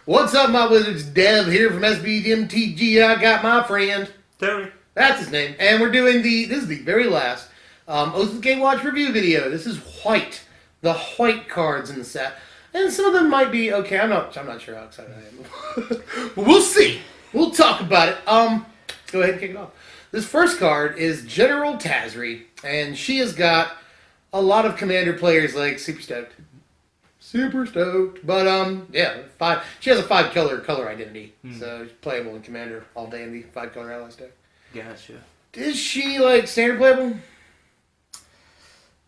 What's up, my wizards? Dev here from Mtg. I got my friend Tony. That's his name, and we're doing this is the very last Oath of Gatewatch review video. This is white, the white cards in the set, and some of them might be okay. I'm not sure how excited I am. But we'll see. We'll talk about it. Let's go ahead and kick it off. This first card is General Tazri, and she has got a lot of commander players like super stoked. Super stoked. But, yeah, she has a 5-color identity. So she's playable in Commander all day in the 5-color allies deck. Gotcha. Is she, like, standard playable?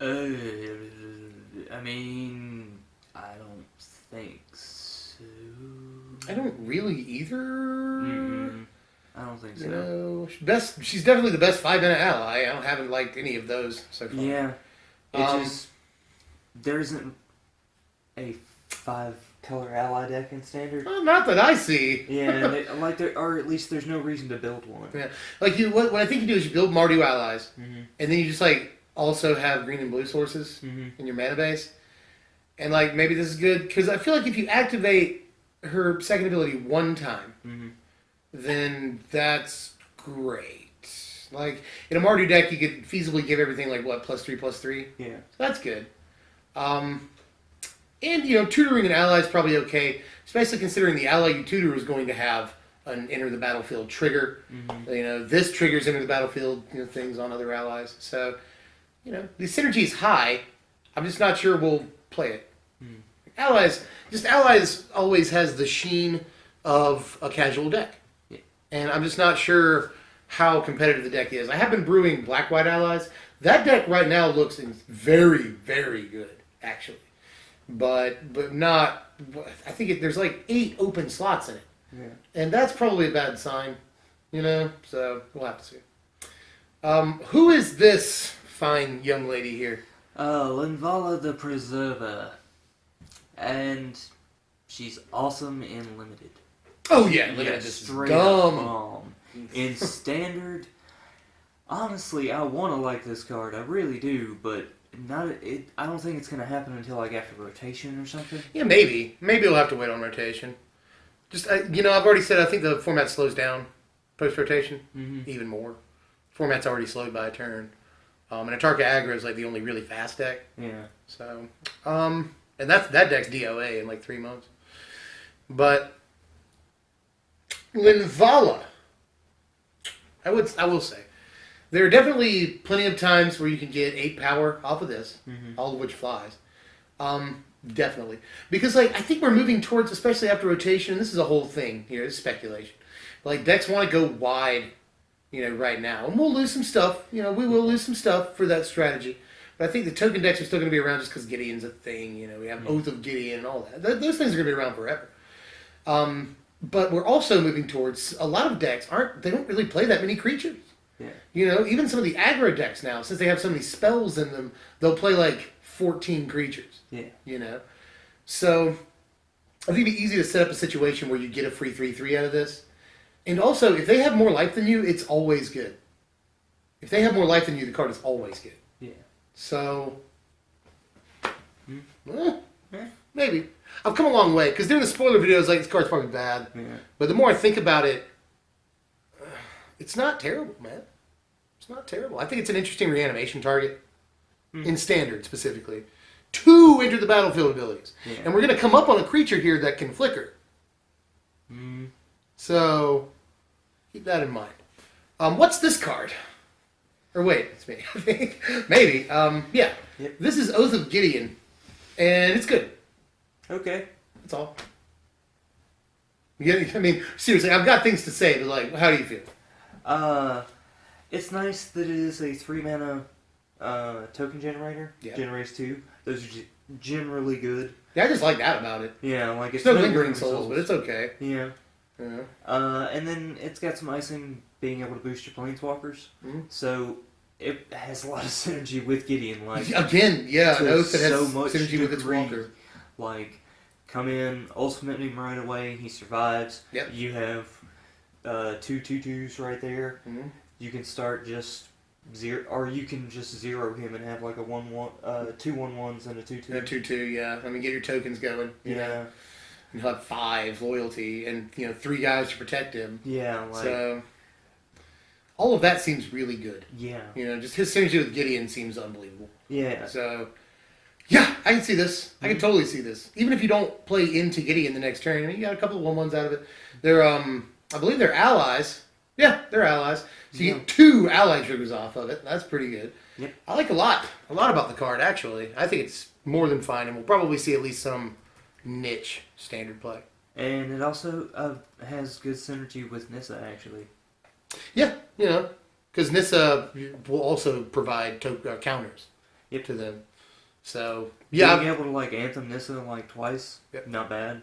I mean, I don't think so. I don't really either. I don't think so. You know, she's definitely the best 5-mana ally. I haven't liked any of those so far. Yeah. There isn't a 5-color ally deck in Standard. Well, not that I see. Yeah, or at least there's no reason to build one. Yeah, like what I think you do is you build Mardu allies, and then you just like also have green and blue sources in your mana base, and like maybe this is good because I feel like if you activate her second ability one time, then that's great. Like in a Mardu deck, you could feasibly give everything like what +3/+3. Yeah, so that's good. And, you know, tutoring an ally is probably okay, especially considering the ally you tutor is going to have an enter the battlefield trigger. You know, this triggers enter the battlefield, you know, things on other allies. So, you know, the synergy is high. I'm just not sure we'll play it. Allies always has the sheen of a casual deck. Yeah. And I'm just not sure how competitive the deck is. I have been brewing black-white allies. That deck right now looks very, very good, actually. But not. I think there's like 8 open slots in it, and that's probably a bad sign, you know. So we'll have to see. Who is this fine young lady here? Linvala the Preserver, and she's awesome in limited. Oh yeah, limited is straight dumb. Bomb. In Standard, honestly, I want to like this card. I really do, but. I don't think it's going to happen until like after rotation or something. Yeah, maybe we'll have to wait on rotation. Just you know, I've already said I think the format slows down post rotation even more. Format's already slowed by a turn, and Atarka Aggro is like the only really fast deck. Yeah. So, and that deck's DOA in like 3 months. But Linvala, I will say. There are definitely plenty of times where you can get 8 power off of this, all of which flies. Definitely. Because, like, I think we're moving towards, especially after rotation, and this is a whole thing here, it's speculation. Like, decks want to go wide, you know, right now. And we'll lose some stuff, you know, we will lose some stuff for that strategy. But I think the token decks are still going to be around just because Gideon's a thing, you know, we have Oath of Gideon and all that. Those things are going to be around forever. But we're also moving towards, a lot of decks they don't really play that many creatures. Yeah. You know, even some of the aggro decks now, since they have so many spells in them, they'll play like 14 creatures. Yeah. You know? So, I think it'd be easy to set up a situation where you get a free 3/3 out of this. And also, if they have more life than you, it's always good. If they have more life than you, the card is always good. Yeah. So, maybe. I've come a long way, because doing the spoiler videos, like, this card's probably bad. Yeah. But the more I think about it, it's not terrible, man. It's not terrible. I think it's an interesting reanimation target. In Standard, specifically. 2 enter the battlefield abilities. Yeah. And we're going to come up on a creature here that can flicker. So, keep that in mind. What's this card? Or wait, it's me, I think. Maybe. Yeah. Yep. This is Oath of Gideon. And it's good. Okay. That's all. I mean, seriously, I've got things to say, but like, how do you feel? It's nice that it is a 3-mana token generator. Yeah. Generates 2. Those are generally good. Yeah, I just like that about it. Yeah, like it's no lingering souls, but it's okay. Yeah. Yeah. And then it's got some icing being able to boost your planeswalkers. So it has a lot of synergy with Gideon. Like again, yeah, an oath that has so much synergy with its walker. Like, come in, ultimate him right away, he survives. Yep. You have 2 2/2s right there. You can start just zero, or you can just zero him and have like a 2/1/1s and a 2/2. A 2/2, yeah. I mean, get your tokens going. You know? and he'll have 5 loyalty and 3 guys to protect him. Yeah, so all of that seems really good. Yeah. Just his synergy with Gideon seems unbelievable. Yeah. So yeah, I can see this. I can totally see this. Even if you don't play into Gideon the next turn, you got a couple of 1/1s out of it. They're I believe they're allies. Yeah, they're allies. So you get 2 ally triggers off of it. That's pretty good. Yep. I like a lot about the card, actually. I think it's more than fine, and we'll probably see at least some niche standard play. And it also has good synergy with Nissa, actually. Yeah, because Nissa will also provide counters to them. So, yeah. Being able to, Anthem Nissa, twice, not bad.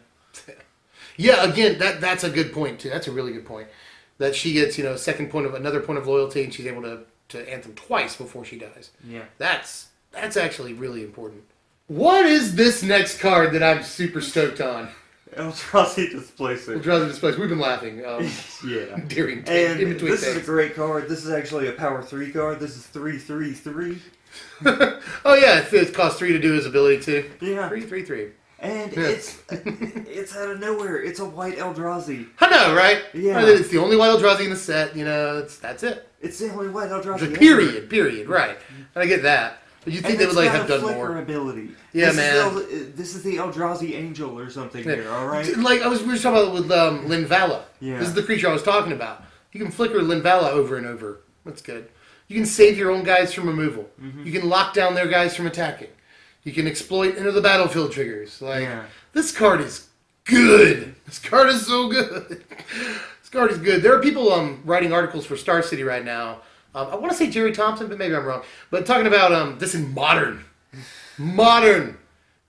Yeah, again, that's a good point, too. That's a really good point. That she gets, another point of loyalty, and she's able to Anthem twice before she dies. Yeah. That's actually really important. What is this next card that I'm super stoked on? Eldrazi Displacer. Eldrazi Displacer. We've been laughing. Yeah. In between this things. is a great card. This is actually a power 3 card. This is 3/3/3. Oh yeah, it costs 3 to do his ability too. Yeah. 3/3/3. And it's out of nowhere. It's a white Eldrazi. I know, right? Yeah. It's the only white Eldrazi in the set. That's it. It's the only white Eldrazi. Period. Right. I get that. But you think they would have done more? Ability. Yeah, This is the Eldrazi Angel or something here. All right. We were talking about it with Linvala. Yeah. This is the creature I was talking about. You can flicker Linvala over and over. That's good. You can save your own guys from removal. Mm-hmm. You can lock down their guys from attacking. You can exploit into the battlefield triggers. This card is good. This card is so good. This card is good. There are people writing articles for Star City right now. I want to say Jerry Thompson, but maybe I'm wrong. But talking about this in modern. Modern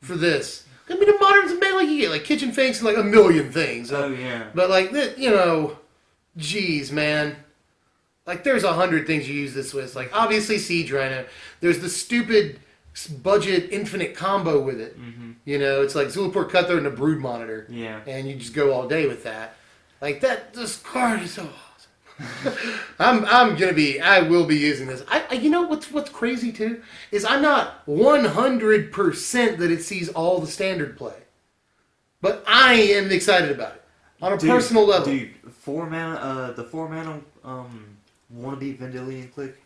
for this. I mean, in modern's you get Kitchen Finks and a million things. Oh, yeah. But geez, man. There's 100 things you use this with. Obviously Siege Rhino. There's the stupid budget infinite combo with it. Mm-hmm. It's Zulaport Cutthroat and a Brood Monitor. Yeah. And you just go all day with that. This card is so awesome. I will be using this. What's crazy too is I'm not 100% that it sees all the standard play. But I am excited about it. On a personal level. Dude, the 4 mana wannabe Vendilion click.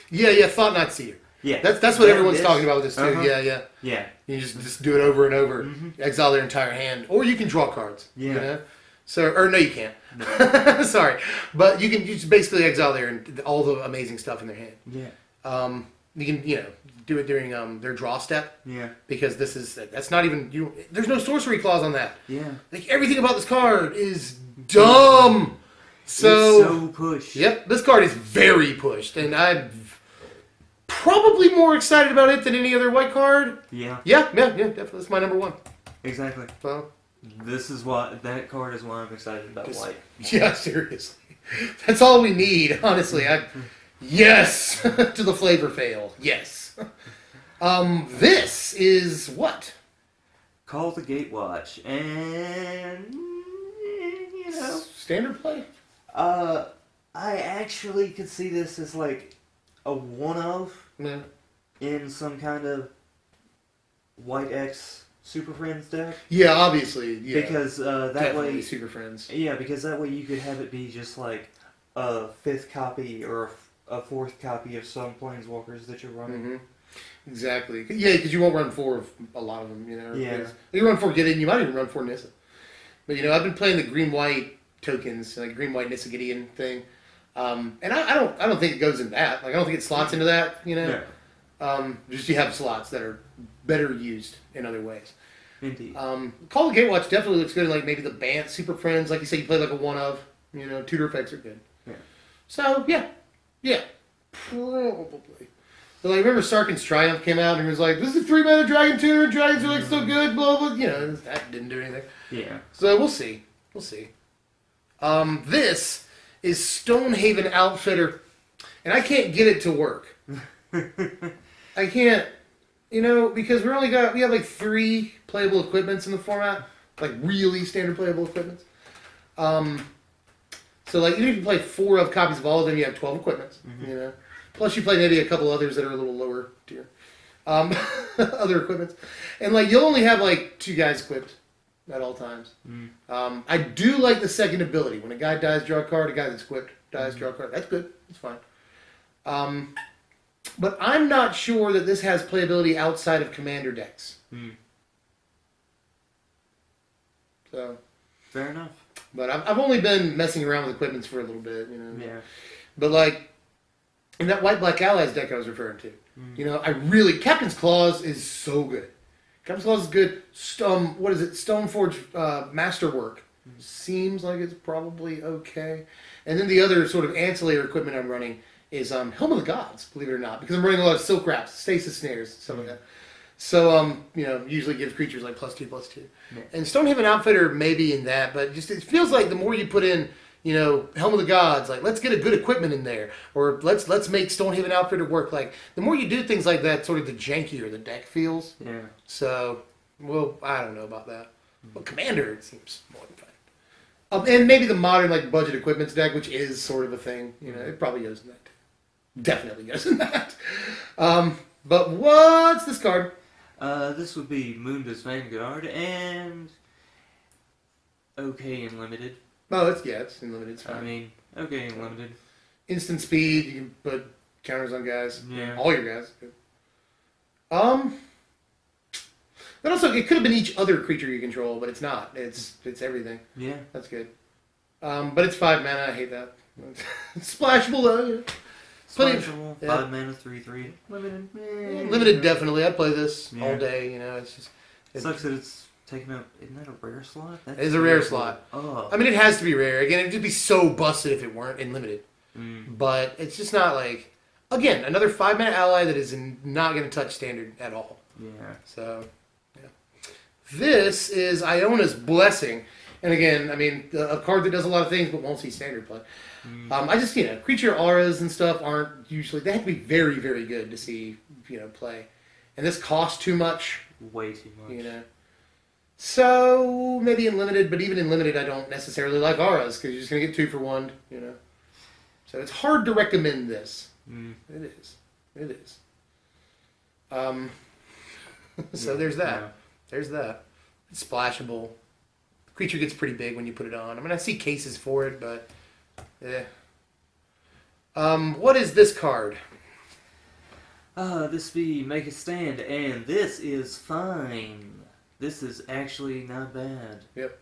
Yeah, Thought Not Seer. Yeah. That's what everyone's talking about with this too. Uh-huh. Yeah. You just do it over and over. Mm-hmm. Exile their entire hand. Or you can draw cards. Yeah. So, no, you can't. No. Sorry. But you just basically exile all the amazing stuff in their hand. Yeah. You can, do it during their draw step. Yeah. Because that's not even, there's no sorcery clause on that. Yeah. Everything about this card is dumb. So, it's so pushed. Yep. This card is very pushed. And I'm probably more excited about it than any other white card. Yeah. Yeah, definitely. That's my number 1. Exactly. So, that card is why I'm excited about white. Yeah, seriously. That's all we need, honestly. Yes to the flavor fail. Yes. This is what? Call the Gatewatch, and standard play. I actually could see this as a one of in some kind of white X Super Friends deck. Yeah, obviously. Yeah. Because that definitely way Super Friends. Yeah, because that way you could have it be just a 5th copy or a 4th copy of some Planeswalkers that you're running. Mm-hmm. Exactly. Yeah, because you won't run 4 of a lot of them. Yeah. You run 4 Gideon. You might even run 4 Nissa. But I've been playing the green-white tokens, green-white Nissa Gideon thing. And I don't think it goes in that. I don't think it slots into that. Yeah. Just you have slots that are better used in other ways. Indeed. Call of Gatewatch definitely looks good in maybe the Bant Super Friends. Like you said, you play a one of. Tutor effects are good. Yeah. So yeah, probably. So remember Sarkhan's Triumph came out and he was like, "This is a 3-mana Dragon Tutor. Dragons are so good." Blah blah. That didn't do anything. Yeah. So we'll see. This is Stonehaven Outfitter, and I can't get it to work. I can't, because we have 3 playable equipments in the format, really standard playable equipments. So even if you play 4 of copies of all of them, you have 12 equipments. Mm-hmm. Plus you play maybe a couple others that are a little lower tier, other equipments, and you'll only have 2 guys equipped. at all times. Mm. I do like the second ability. When a guy dies, draw a card. A guy that's equipped dies, draw a card. That's good. That's fine. But I'm not sure that this has playability outside of commander decks. Mm. So. Fair enough. But I've only been messing around with equipments for a little bit, you know. Yeah. But like, in that White Black Allies deck I was referring to, you know, Captain's Claws is so good. Captain's Claws is good. What is it? Stoneforge Masterwork seems like it's probably okay. And then the other sort of ancillary equipment I'm running is Helm of the Gods, believe it or not, because I'm running a lot of Silk Wraps, Stasis Snares, stuff like that. So, you know, usually gives creatures like +2/+2. Yeah. And Stonehaven Outfitter may be in that, but just it feels like the more you put in, you know, Helm of the Gods, like let's get a good equipment in there, or let's make Stonehaven Outfitter work. Like the more you do things like that, sort of the jankier the deck feels. Yeah. So, well, I don't know about that. But Commander, it seems more than fine. And maybe the modern like budget equipments deck, which is sort of a thing. You know, it probably goes in that. Definitely goes in that. But what's this card? This would be Munda's Vanguard and okay in limited. Oh, it's in limited. It's fine. I mean, okay in limited. Instant speed. You can put counters on guys. Yeah. All your guys. But also, it could have been each other creature you control, but it's not. It's everything. Yeah. That's good. But it's 5 mana. I hate that. It's splashable though. Yeah. Splashable. 5 mana, 3/3. Limited. Limited, definitely. I'd play this all day. You know, it's just. It sucks that it's taking up. Isn't that a rare slot? It is a rare slot. Oh. I mean, it has to be rare. Again, it'd just be so busted if it weren't in limited. But it's just not like. Again, another 5 mana ally that is not going to touch standard at all. Yeah. So, yeah. This is Iona's Blessing. And again, I mean, a card that does a lot of things but won't see standard play. I just, you know, creature auras and stuff aren't usually, they have to be very, very good to see, you know, play. And this costs too much. Way too much. You know. So, maybe in limited, but even in limited, I don't necessarily like auras because you're just going to get 2 for 1, you know. So it's hard to recommend this. It is. It is. So there's that. Yeah. There's that. It's splashable. Creature gets pretty big when you put it on. I mean, I see cases for it, but what is this card? This be Make a Stand, and this is fine. This is actually not bad. Yep.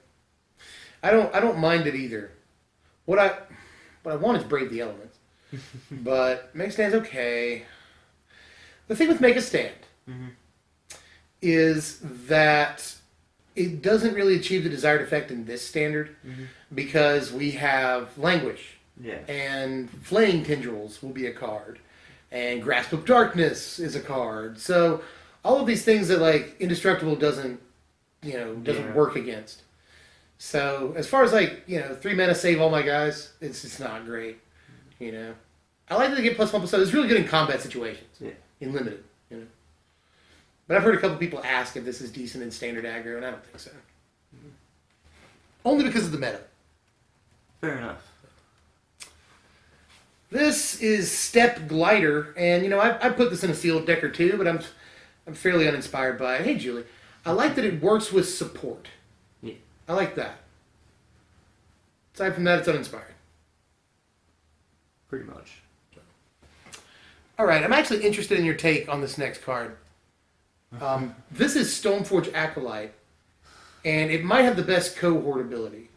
I don't mind it either. What I want is Brave the Elements. But Make a Stand's okay. The thing with Make a Stand is that it doesn't really achieve the desired effect in this standard because we have Languish. Yeah. And Flaying Tendrils will be a card. And Grasp of Darkness is a card. So all of these things that like Indestructible doesn't work against. So as far as like, 3 mana save all my guys, it's just not great. You know. I like that they get +1/+7. It's really good in combat situations. Yeah. In limited, you know. But I've heard a couple people ask if this is decent in standard aggro, and I don't think so. Only because of the meta. Fair enough. This is Step Glider, and I put this in a sealed deck or two, but I'm fairly uninspired by it. Hey, Julie, I like that it works with support. Yeah. I like that. Aside from that, it's uninspiring. Pretty much. All right, I'm actually interested in your take on this next card. This is Stoneforge Acolyte, and it might have the best cohort ability.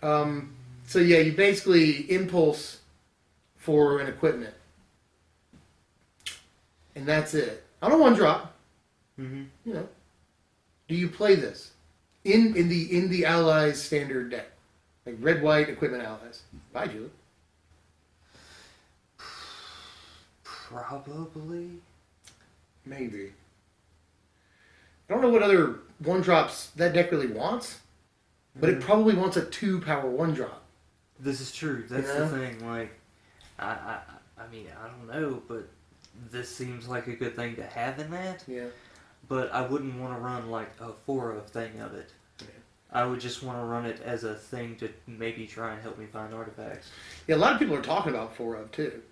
So yeah, you basically impulse for an equipment, and that's it. On a 1-drop, do you play this in the allies standard deck, like red-white equipment allies? Bye, Julie. Probably. Maybe. I don't know what other 1-drops that deck really wants, but it probably wants a 2-power 1-drop. This is true. That's the thing. Like, I mean, I don't know, but this seems like a good thing to have in that. Yeah. But I wouldn't want to run like a 4-of thing of it. Yeah. I would just want to run it as a thing to maybe try and help me find artifacts. Yeah, a lot of people are talking about 4-of too.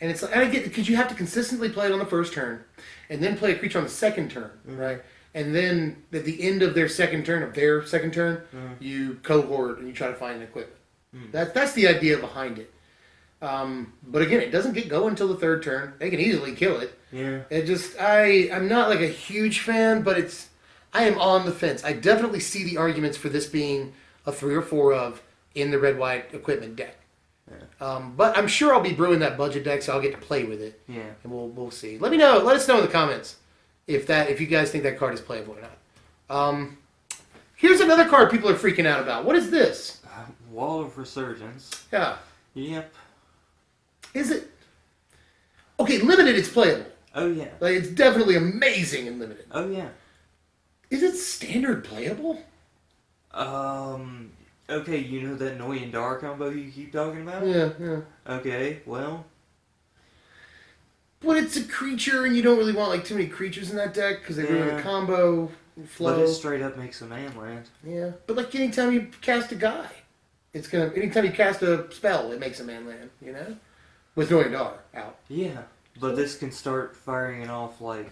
And I get because you have to consistently play it on the first turn, and then play a creature on the second turn, right? and then at the end of their second turn, you cohort and you try to find an equipment. That's the idea behind it. But again, it doesn't get going until the third turn. They can easily kill it. Yeah. It just, I'm not like a huge fan, but I am on the fence. I definitely see the arguments for this being a 3 or 4 of in the red-white equipment deck. Yeah. But I'm sure I'll be brewing that budget deck, so I'll get to play with it. Yeah. And we'll see. Let us know in the comments if you guys think that card is playable or not. Here's another card people are freaking out about. What is this? Wall of Resurgence. Yeah. Yep. Is it? Okay, limited, it's playable. Oh, yeah. Like, it's definitely amazing in limited. Oh, yeah. Is it standard playable? Okay, you know that annoying Dar combo you keep talking about? Yeah. Okay, well. But it's a creature, and you don't really want, like, too many creatures in that deck, because they ruin the combo flow. But it straight up makes a man land. Yeah, but, like, anytime you cast a guy, anytime you cast a spell, it makes a man land, you know? With annoying Dar out. Yeah, but this can start firing it off, like,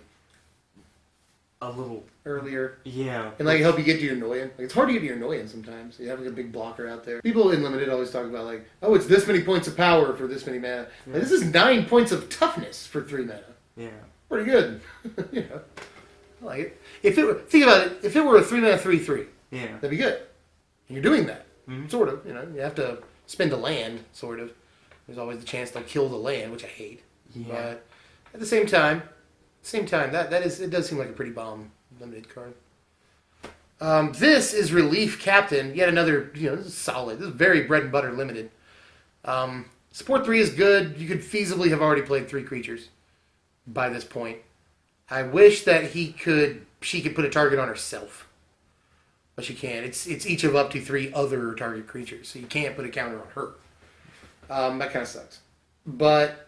a little earlier. Yeah. And like help you get to your annoying. Like, it's hard to get to your annoying sometimes. You have like a big blocker out there. People in limited always talk about like, oh, it's this many points of power for this many mana. Yeah. Like, this is 9 points of toughness for 3 mana. Yeah. Pretty good. You know. I like it. Think about it, if it were a 3 mana 3/3, yeah, that'd be good. And you're doing that. Sort of, you know. You have to spend a land, sort of. There's always the chance they'll kill the land, which I hate. Yeah. But at the same time, it does seem like a pretty bomb limited card. This is Relief Captain. Yet another, this is solid. This is very bread and butter limited. Support 3 is good. You could feasibly have already played 3 creatures by this point. I wish that she could put a target on herself. But she can't. It's each of up to 3 other target creatures. So you can't put a counter on her. That kind of sucks. But,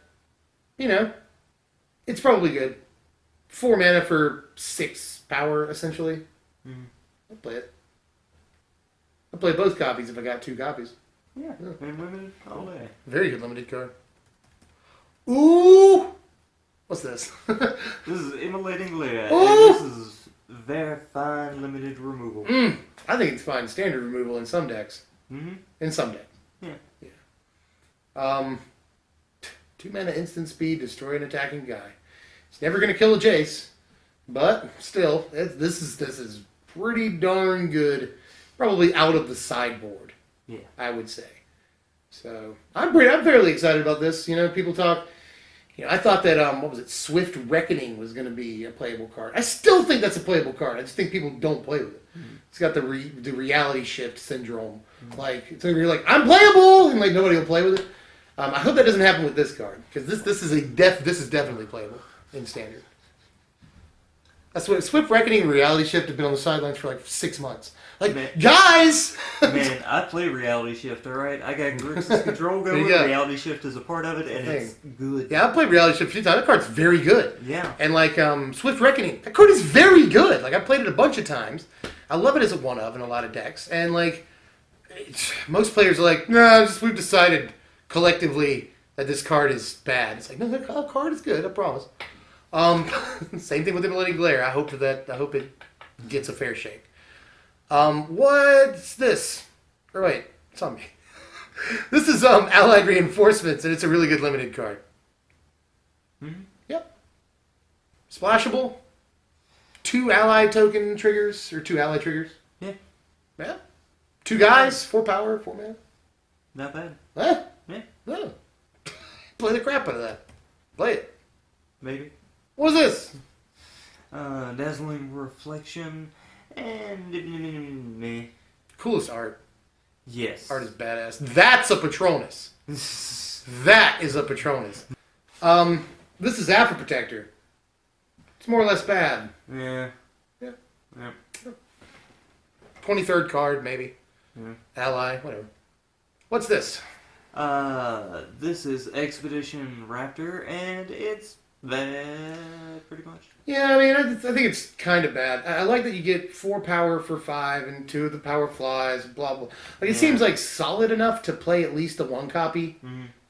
it's probably good. 4 mana for 6 power, essentially. I'll play it. I'll play both copies if I got 2 copies. Yeah. And limited all day. Very good limited card. Ooh! What's this? This is Immolating Lair. This is very fine limited removal. I think it's fine standard removal in some decks. In some decks. Yeah. 2 mana instant speed, destroy an attacking guy. It's never going to kill a Jace, but still, this is pretty darn good. Probably out of the sideboard, I would say. So I'm fairly excited about this. People talk. I thought that Swift Reckoning was going to be a playable card. I still think that's a playable card. I just think people don't play with it. It's got the reality shift syndrome. Like you're like, I'm playable, and like nobody will play with it. I hope that doesn't happen with this card because this is definitely playable in standard. That's what Swift Reckoning and Reality Shift have been on the sidelines for like 6 months. Like, guys! Man, I play Reality Shift, alright? I got Grixis Control going, Reality Shift is a part of it, and it's good. Yeah, I played Reality Shift a few times. That card's very good. Yeah. And like, Swift Reckoning, that card is very good. Like, I played it a bunch of times. I love it as a one-of in a lot of decks. And like, most players are like, nah, we've decided collectively that this card is bad. It's like, no, that card is good, I promise. Same thing with Immolating Glare. I hope it gets a fair shake. What's this? Or wait, it's on me. This is Allied Reinforcements, and it's a really good limited card. Yep. Splashable. 2 ally token triggers, or 2 ally triggers. Yeah. 2 guys, 4 power, 4 mana. Not bad. Huh? Yeah. No. Play the crap out of that. Play it. Maybe. What is this? Dazzling Reflection and meh. Coolest art. Yes. Art is badass. That's a Patronus. That is a Patronus. This is Alpha Protector. It's more or less bad. Yeah. 23rd card, maybe. Ally, whatever. What's this? This is Expedition Raptor, and it's bad, pretty much. Yeah, I mean, I think it's kind of bad. I like that you get 4 power for 5 and 2 of the power flies, blah, blah. Like, it seems like solid enough to play at least a 1 copy.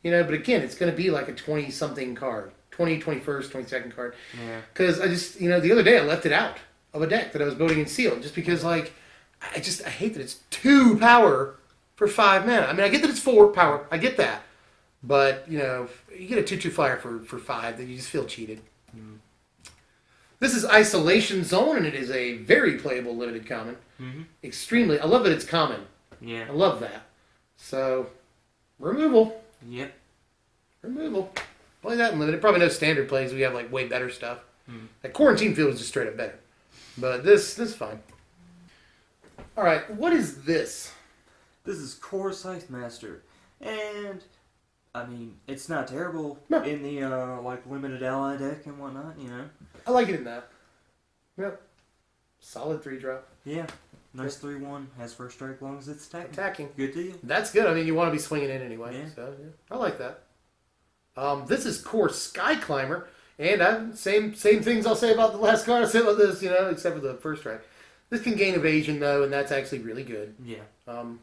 But again, it's going to be like a 20-something card. 21st, 22nd card. Yeah. Because I just, the other day I left it out. of a deck that I was building in Sealed, just because like I hate that it's 2 power for 5 mana. I mean, I get that it's 4 power, I get that, but you get a 2/2 flyer for 5, then you just feel cheated. Mm. This is Isolation Zone, and it is a very playable limited common. Mm-hmm. Extremely, I love that it's common. Yeah, I love that. So, removal. Yep. Removal. Play that in limited. Probably no standard plays. We have like way better stuff. Like Quarantine Field is just straight up better. But this is fine. Alright, what is this? This is Core Scythe Master. And, I mean, it's not terrible in the like limited ally deck and whatnot, I like it in that. Yep. Solid 3-drop. Yeah. Nice 3/1. Has first strike as long as it's attacking. Attacking. Good deal. That's good. I mean, you want to be swinging in anyway. Yeah. So, yeah. I like that. This is Core Sky Climber. And same things I'll say about the last card I said about this, except for the first strike. This can gain evasion, though, and that's actually really good. Yeah.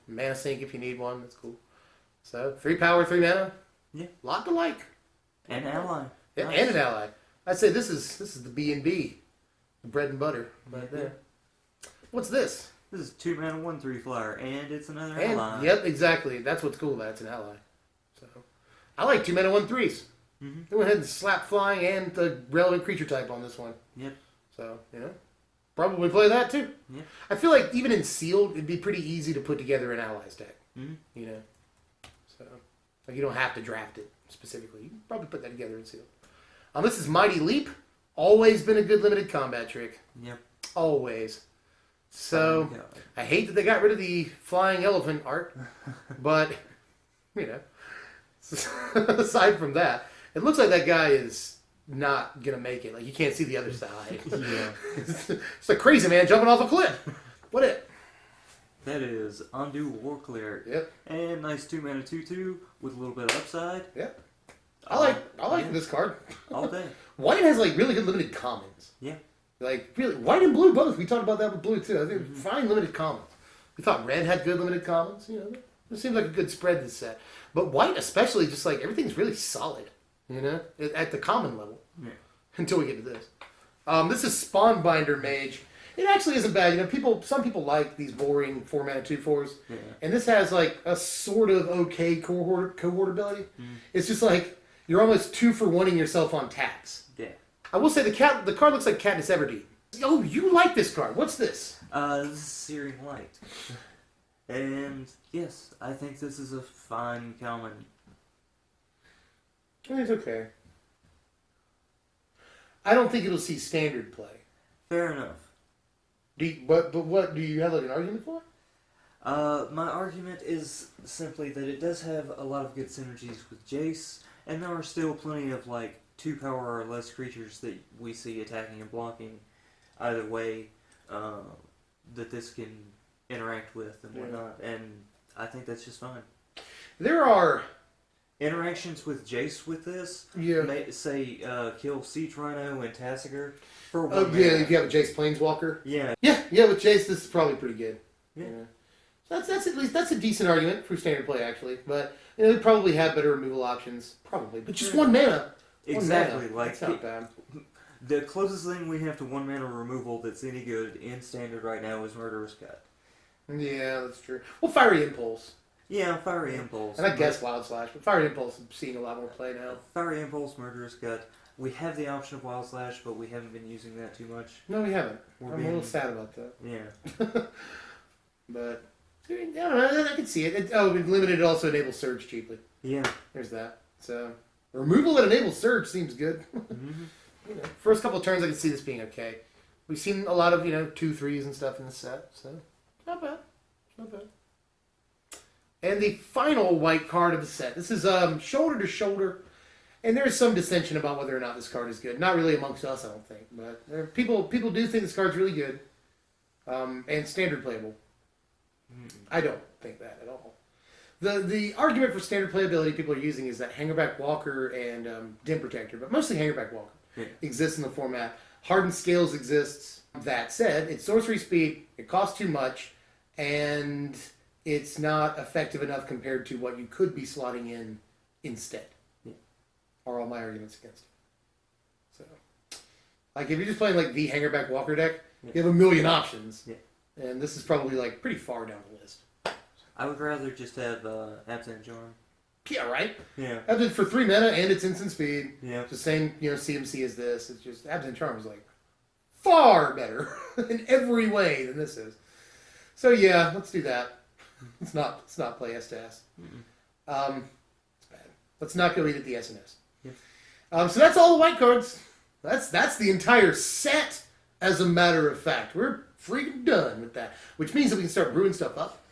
Mana sink if you need one. That's cool. So, 3 power, 3 mana. Yeah. Lot to like. And ally. Yeah, nice. And an ally. I'd say this is the B&B. The bread and butter right there. What's this? This is 2 mana 1/3 flyer, and it's another ally. Yep, exactly. That's what's cool about it. It's an ally. So, I like 2 mana 1/3s. Mm-hmm. They went ahead and slapped flying and the relevant creature type on this one. Yep. So, probably play that too. Yep. I feel like even in Sealed, it'd be pretty easy to put together an allies deck. Mm-hmm. So, like you don't have to draft it specifically. You can probably put that together in Sealed. This is Mighty Leap. Always been a good limited combat trick. Yep. Always. So, I hate that they got rid of the flying elephant art, but, aside from that, it looks like that guy is not going to make it. Like, you can't see the other side. Yeah. It's like crazy man jumping off a cliff. What it? That is Undo War Cleric. Yep. And nice 2 mana 2/2 with a little bit of upside. Yep. I like this card. All day. White has, like, really good limited commons. Yeah. Like, really, white and blue both. We talked about that with blue, too. I think fine limited commons. We thought red had good limited commons. It seems like a good spread this set. But white especially, just like, everything's really solid. At the common level. Yeah. Until we get to this. This is Spawnbinder Mage. It actually isn't bad. Some people like these boring 4 mana 2/4s. Yeah. And this has, like, a sort of okay cohort ability. It's just like, you're almost 2 for 1ing yourself on taps. Yeah. I will say the card looks like Katniss Everdeen. Oh, you like this card. What's this? This is Searing Light. And, yes, I think this is a fine common. It's okay. I don't think it'll see standard play. Fair enough. But what, do you have like an argument for it? My argument is simply that it does have a lot of good synergies with Jace, and there are still plenty of, like, 2 power or less creatures that we see attacking and blocking either way that this can interact with and whatnot, and I think that's just fine. There are interactions with Jace with this. Say kill Siege Rhino and Tassiger for 1 mana. If you have a Jace Planeswalker. Yeah, with Jace this is probably pretty good. Yeah. That's at least that's a decent argument for standard play actually, but they probably have better removal options, probably. But just 1 mana. Exactly, that's not bad. The closest thing we have to 1 mana removal that's any good in standard right now is Murderous Cut. Yeah, that's true. Well, Fiery Impulse. Yeah, Fiery Impulse. And I guess Wild Slash, but Fiery Impulse is seeing a lot more play now. Fiery Impulse, Murderous Cut. We have the option of Wild Slash, but we haven't been using that too much. No, we haven't. I'm a little sad about that. Yeah. But, I don't know, I can see it. Limited also enables Surge cheaply. Yeah. There's that. So, removal that enables Surge seems good. First couple of turns I can see this being okay. We've seen a lot of, 2/3s and stuff in the set, so not bad. Not bad. And the final white card of the set. This is Shoulder to Shoulder. And there's some dissension about whether or not this card is good. Not really amongst us, I don't think. But people do think this card's really good. And standard playable. I don't think that at all. The argument for standard playability people are using is that Hangerback Walker and Dim Protector, but mostly Hangerback Walker, exists in the format. Hardened Scales exists. That said, it's sorcery speed, it costs too much, and it's not effective enough compared to what you could be slotting in instead. Are all my arguments against it. So, like, if you're just playing, like, the Hangerback Walker deck, You have a million options. Yeah. And this is probably like pretty far down the list. I would rather just have Absent Charm. Yeah, right? Yeah. Absent for 3 mana and it's instant speed. Yeah. It's the same, CMC as this. It's just Absent Charm is like far better in every way than this is. So yeah, let's do that. Let's not play S-to-S. It's bad. Let's not go eat at the SNS. Yeah. So that's all the white cards. That's the entire set, as a matter of fact. We're freaking done with that. Which means that we can start brewing stuff up.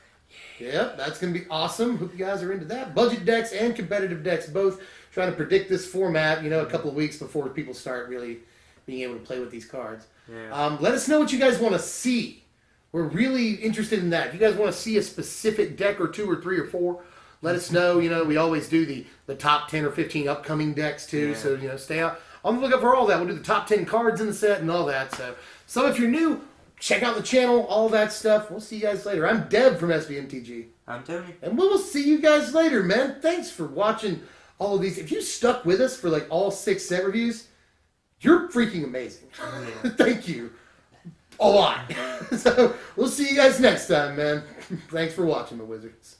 Yep, that's going to be awesome. Hope you guys are into that. Budget decks and competitive decks both. Trying to predict this format, a couple of weeks before people start really being able to play with these cards. Yeah. Let us know what you guys want to see. We're really interested in that. If you guys want to see a specific deck or 2 or 3 or 4, let us know. We always do the top 10 or 15 upcoming decks too. Yeah. So, stay out on the lookout for all that. We'll do the top 10 cards in the set and all that. So if you're new, check out the channel, all that stuff. We'll see you guys later. I'm Dev from SVMTG. I'm Tony. And we will see you guys later, man. Thanks for watching all of these. If you stuck with us for like all 6 set reviews, you're freaking amazing. Yeah. Thank you. A lot. So we'll see you guys next time, man. Thanks for watching, my wizards.